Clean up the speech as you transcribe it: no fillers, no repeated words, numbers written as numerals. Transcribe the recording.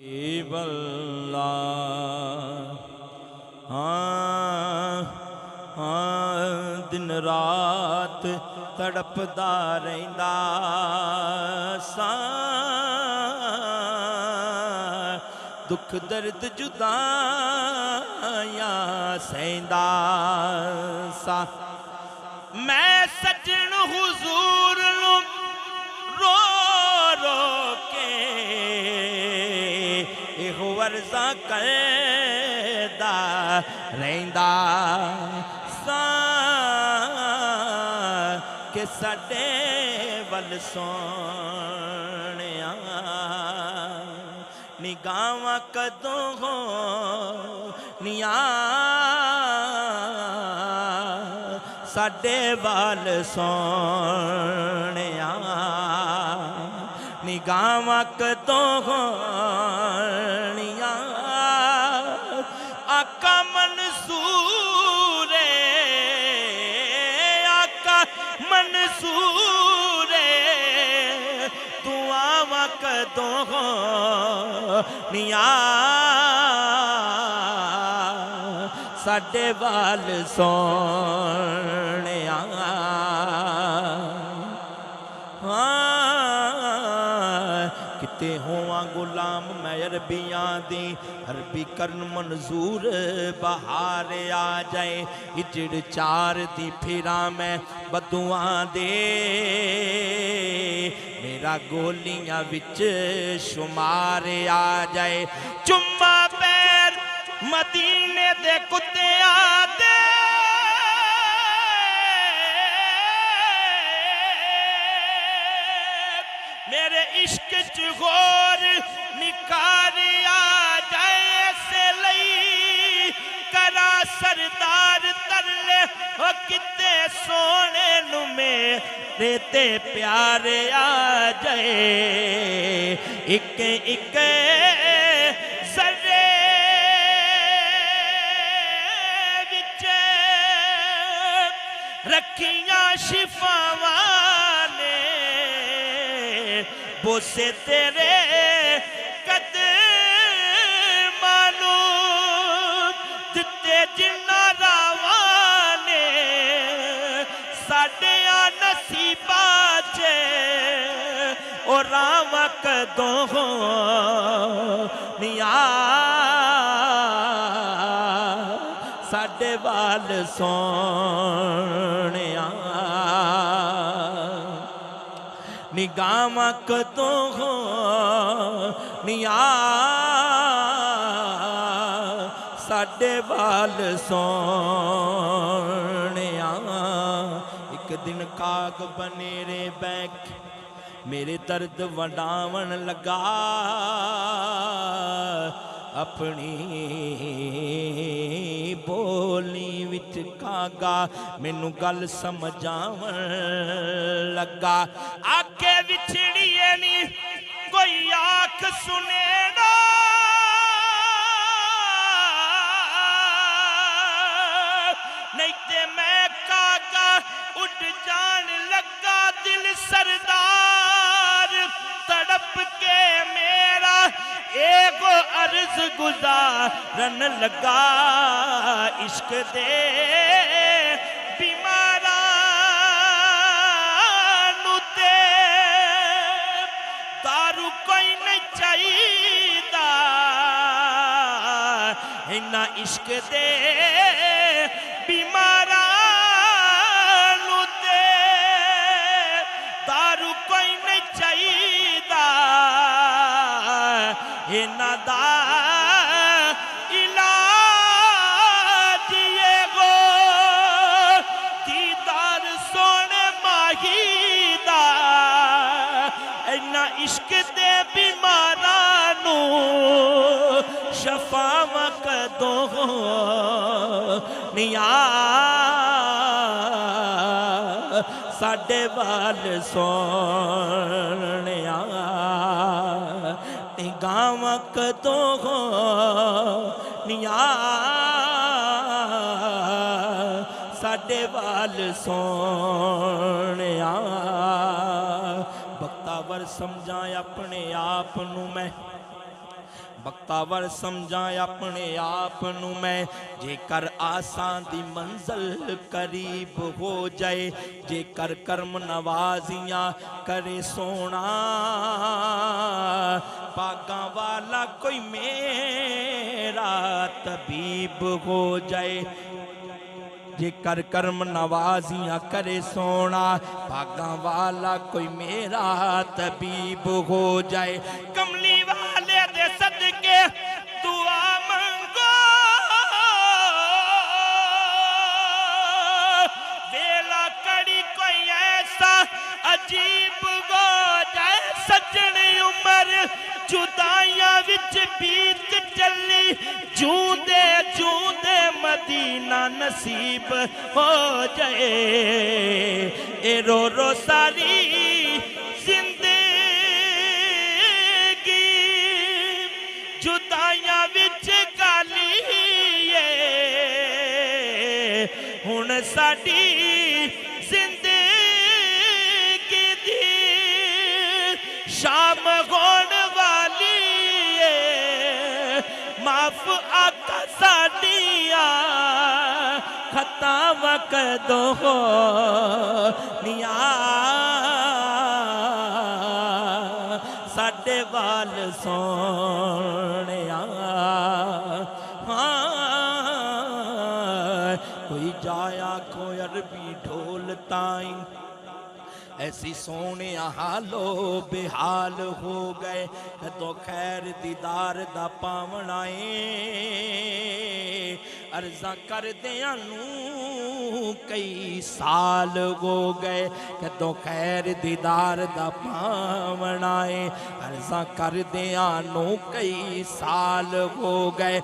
बल्ला हाँ हाँ दिन रात तड़पदा रहिंदा सा दुख दर्द जुदाइयां सहंदा सा मैं सजन हुजूर नूं रो रो के इहो अर्ज़ा करदा रहिंदा सा कि साडे वल सोहणिया निगाहां कदों होणियां साडे वल सोहणिया निगाहां कदों होणियां आका मंसूरे आका मंसूरे दुआवां कदों होणियां साडे वल सोहणिया किते होवां गुलाम मैं अरबियां दी अरबी करन मंजूर बहार आ जाए हिजड़ चार दी फिरा मैं बदुआं दे मेरा गोलियां विच शुमार आ जाए चुम्मा पैर मदीने दे कुत्तियां दे मेरे इश्क च गौर निकार आ जाए से लई करा सरदार तरले हो किते सोने नु मेरे ते प्यार आ जाए इक इक जरे विच रखियां शिफावां ने बोसे तेरे कदमां नूं दिते जिन्ना रावां ने साडियां नसीबां च ओ रावां कदों होणियां साडे वल सोहणिया निगाहां कदों होणियां साडे वल सोहणिया एक दिन काग बनेरे बैठ मेरे दर्द वंडावन लगा अपनी बोली विच कागा मैनू गल समझावन लगा आके विछड़िए नी कोई आख सुने ना नहीं ते मैं कागा उड़ जान लगा दिल सरदार तड़प के मेरा एगो अर्ज गुजारन लगा इश्क दे बीमारा नू ते दारू कोई नहीं चाहिदा इन्ना इश्क दे बीमारा नू ते दारू कोई नहीं चाहिदा इन्ना दा इलाज ये गो दीदार सोने माही दा इन्ना इश्क दे बीमारां नूं शफावां कदों होणियां साडे वल सोहणिया निगाहां कदों होणियां साडे वल सोहणिया वक्तावर समझा अपने आप नूं मैं ਬਖਤਾਵਰ ਸਮਝਾਂ ਆਪਣੇ ਆਪ ਨੂੰ ਮੈਂ ਜੇਕਰ ਆਸਾਂ ਦੀ ਮੰਜ਼ਲ ਕਰੀਬ ਹੋ ਜਾਏ ਜੇਕਰ ਕਰਮ ਨਵਾਜ਼ੀਆਂ करे सोना पागां वाला कोई मेरा तबीब हो जाए जेकर कर्म नवाजियां करे सोना पागां वाला कोई मेरा तबीब हो जाए कमली वाले दे सदके दुआ मंगो वेला कड़ी कोई ऐसा अजीब हो जाए सज्जन उमर जुदाइयां विच बीत चली जूंदे जूंदे मदीना नसीब हो जाए ए रो रो सारी जिंदगी जुदाइयां विच गाली हुण साडी शाम होण वाली माफ आका साडियां खतां कदों होनियां साडे वाल सोहणिया कोई जाया कोई अरबी ढोल ताई ऐसी सोने हालो बेहाल हो गए तो खैर दीदार दा पावना अर्जा कर दियानू कई साल हो गए तो खैर दीदार दा पावना अर्जा कर दियानू कई साल हो गए